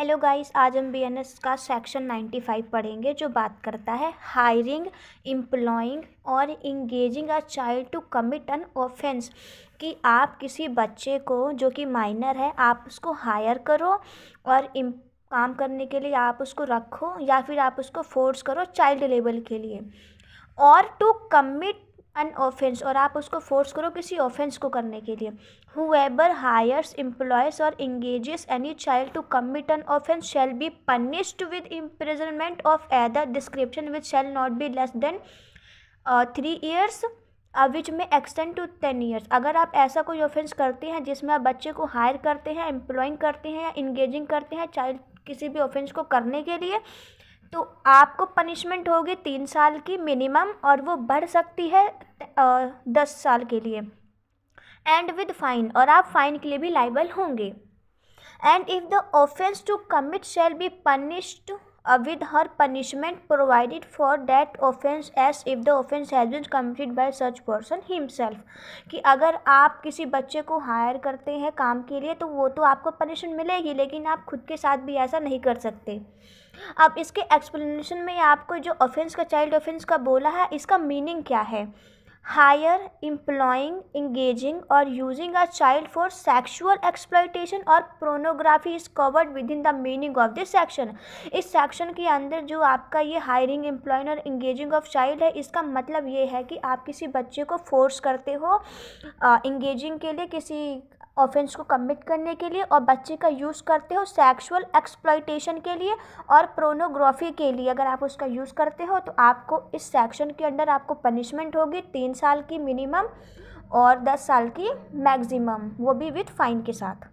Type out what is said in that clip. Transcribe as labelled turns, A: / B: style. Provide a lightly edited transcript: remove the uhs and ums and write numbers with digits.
A: Hello guys, आज हम BNS का सेक्शन 95 पढ़ेंगे जो बात करता है हायरिंग, एम्प्लॉइंग और engaging a child to commit an offence. कि आप किसी बच्चे को जो कि माइनर है आप उसको हायर करो और काम करने के लिए आप उसको रखो या फिर आप उसको फोर्स करो चाइल्ड लेवल के लिए, और टू कमिट एन ऑफेंस, और आप उसको फोर्स करो किसी ऑफेंस को करने के लिए। whoever hires, employs or engages any child to commit an offense shall be punished with imprisonment of either description which shall not be less than 3 years which may extend to 10 years। अगर आप ऐसा कोई offence करते हैं जिसमें आप बच्चे को हायर करते हैं, एम्प्लॉइंग करते हैं या इंगेजिंग करते हैं चाइल्ड किसी भी ऑफेंस को करने के लिए, तो आपको पनिशमेंट होगी 3 साल की मिनिमम, और वो बढ़ सकती है 10 साल के लिए, एंड विद फाइन, और आप फाइन के लिए भी लाइबल होंगे। And if the offence to commit shall be punished with her punishment provided for that offence as if the offence has been committed by such person himself. कि अगर आप किसी बच्चे को हायर करते हैं काम के लिए तो वो तो आपको पनिशमेंट मिलेगी, लेकिन आप खुद के साथ भी ऐसा नहीं कर सकते। अब इसके एक्सप्लेनेशन में आपको जो ऑफेंस का, चाइल्ड ऑफेंस का बोला है, इसका मीनिंग क्या है। हायर, एम्प्लॉइंग, इंगेजिंग और using a child for sexual exploitation और pornography is covered within the meaning of this section. इस सेक्शन के अंदर जो आपका ये हायरिंग, एम्प्लॉइंग और इंगेजिंग ऑफ चाइल्ड है, इसका मतलब ये है कि आप किसी बच्चे को फोर्स करते हो इंगेजिंग के लिए, किसी ऑफेंस को कमिट करने के लिए, और बच्चे का यूज़ करते हो सेक्सुअल एक्सप्लॉयटेशन के लिए और प्रोनोग्राफी के लिए। अगर आप उसका यूज़ करते हो तो आपको इस सेक्शन के अंदर आपको पनिशमेंट होगी 3 साल की मिनिमम और 10 साल की मैक्सिमम, वो भी विथ फाइन के साथ।